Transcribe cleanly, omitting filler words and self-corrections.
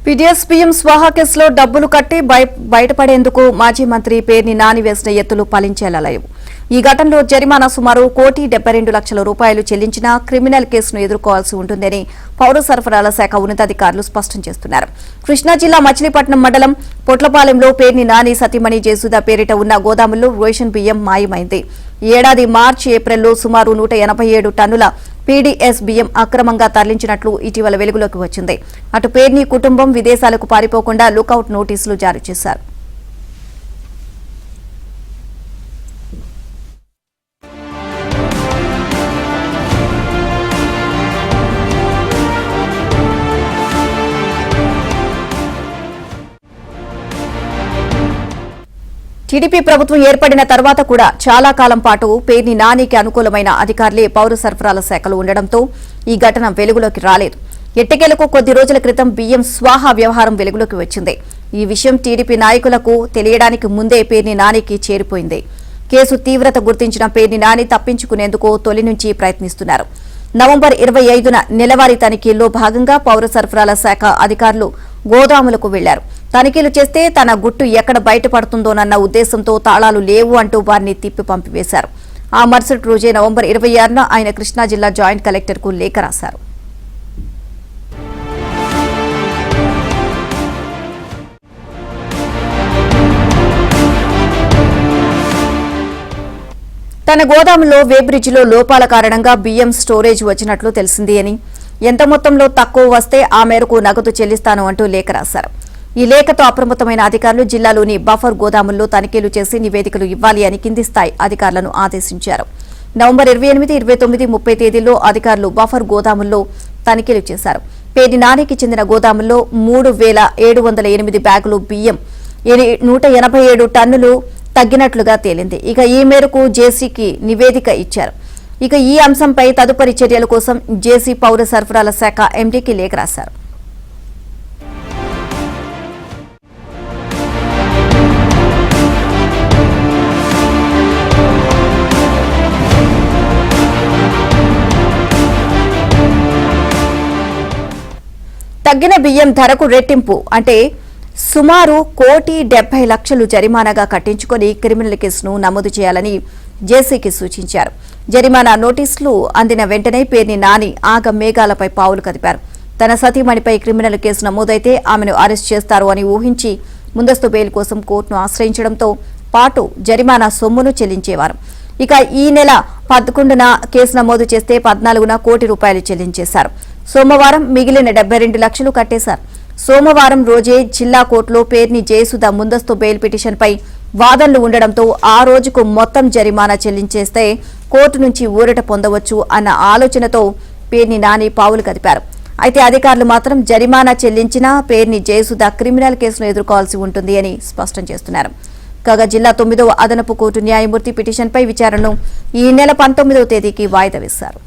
పీడీఎస్పీఎం స్వాహా కేసులో డబ్బులు కట్టి బయటపడేందుకు మాజీ మంత్రి పేర్ని నాని వేసిన ఎత్తులు ఫలించేలా లేవు. ఈ ఘటనలో జరిమానా సుమారు ₹1,72,00,000 చెల్లించినా క్రిమినల్ కేసును ఎదుర్కోవాల్సి ఉంటుందని పౌర సరఫరాల శాఖ ఉన్నతాధికారులు స్పష్టం చేస్తున్నారు. కృష్ణా జిల్లా మచిలీపట్నం మండలం పొట్లపాలెంలో పేర్ని నాని సతీమణి జేసుదా పేరిట ఉన్న గోదాముల్లో రేషన్ బియ్యం మాయమైంది. ఈ ఏడాది మార్చి ఏప్రిల్లో సుమారు 187 టన్నుల పీడీఎస్ బియ్యం అక్రమంగా తరలించినట్లు ఇటీవల వెలుగులోకి వచ్చింది. అటు పేర్ని కుటుంబం విదేశాలకు పారిపోకుండా లుకౌట్ నోటీసులు జారీ చేశారు. టీడీపీ ప్రభుత్వం ఏర్పడిన తర్వాత కూడా చాలా కాలం పాటు పేర్ని నానికి అనుకూలమైన అధికారులే పౌర సరఫరాల శాఖలు ఉండడంతో ఈ ఘటన వెలుగులోకి రాలేదు. ఎట్టకేలకు కొద్ది రోజుల క్రితం బియ్యం స్వాహా వ్యవహారం వెలుగులోకి వచ్చింది. ఈ విషయం టీడీపీ నాయకులకు తెలియడానికి ముందే పేర్ని నానికి చేరిపోయింది. కేసు తీవ్రత గుర్తించిన పేర్ని నాని తప్పించుకునేందుకు తొలి నుంచి ప్రయత్నిస్తున్నారు. నవంబర్ 25న నెలవారీ తనిఖీల్లో భాగంగా పౌర సరఫరాల శాఖ అధికారులు గోదాములకు వెళ్లారు. తనిఖీలు చేస్తే తన గుట్టు ఎక్కడ బయటపడుతుందోనన్న ఉద్దేశంతో తాళాలు లేవు అంటూ వారిని తిప్పి పంపివేశారు. ఆ మరుసటి రోజే నవంబర్ 26న ఆయన కృష్ణా జిల్లా జాయింట్ కలెక్టర్కు లేఖ రాశారు. తన గోదాములో వేబ్రిడ్జిలో లోపాల కారణంగా బియ్యం స్టోరేజ్ వచ్చినట్లు తెలిసింది అని, ఎంత మొత్తంలో తక్కువ వస్తే ఆ మేరకు నగదు చెల్లిస్తాను అంటూ లేఖ రాశారు. ఈ లేఖతో అప్రమత్తమైన అధికారులు జిల్లాలోని బఫర్ గోదాముల్లో తనిఖీలు చేసి నివేదికలు ఇవ్వాలి అని కింది స్థాయి అధికారులను ఆదేశించారు. నవంబర్ 28, 29, 30 తేదీల్లో అధికారులు బఫర్ గోదాముల్లో తనిఖీలు చేశారు. పేర్ని నానికి చెందిన గోదాముల్లో 3,708 బ్యాగులు బియ్యం 187 టన్నులు తగ్గినట్లుగా తేలింది. ఇక ఈ మేరకు జేసీకి నివేదిక ఇచ్చారు. ఇక ఈ అంశంపై తదుపరి చర్యల కోసం జేసీ పౌర సరఫరాల శాఖ ఎండీకి లేఖ రాశారు. తగ్గిన బియ్యం ధరకు రెట్టింపు అంటే సుమారు ₹1,70,00,000 జరిమానాగా కట్టించుకుని క్రిమినల్ కేసును నమోదు చేయాలని జేసీకి సూచించారు. జరిమానా నోటీసులు అందిన వెంటనే పేర్ని నాని ఆగమేఘాలపై పావులు కదిపారు. తన సతీమణిపై క్రిమినల్ కేసు నమోదైతే ఆమెను అరెస్ట్ చేస్తారు అని ఊహించి ముందస్తు బెయిల్ కోసం కోర్టును ఆశ్రయించడంతో పాటు జరిమానా సొమ్మును చెల్లించేవారు. ఇక ఈ నెల 11న కేసు నమోదు చేస్తే 14న ₹1,00,00,000 చెల్లించేశారు. సోమవారం మిగిలిన 72 లక్షలు కట్టేశారు. సోమవారం రోజే జిల్లా కోర్టులో పేర్ని జేసుదా ముందస్తు బెయిల్ పిటిషన్పై వాదనలు ఉండడంతో ఆ రోజుకు మొత్తం జరిమానా చెల్లించేస్తే కోర్టు నుంచి ఊరట పొందవచ్చు అన్న ఆలోచనతో పేర్ని నాని పావులు కదిపారు. అయితే అధికారులు మాత్రం జరిమానా చెల్లించినా పేర్ని జేసుదా క్రిమినల్ కేసును ఎదుర్కోవాల్సి ఉంటుంది అని స్పష్టం చేస్తున్నారు. కాగా జిల్లా 9వ అదనపు కోర్టు న్యాయమూర్తి పిటిషన్పై విచారణను ఈ నెల 19వ తేదీకి వాయిదా వేశారు.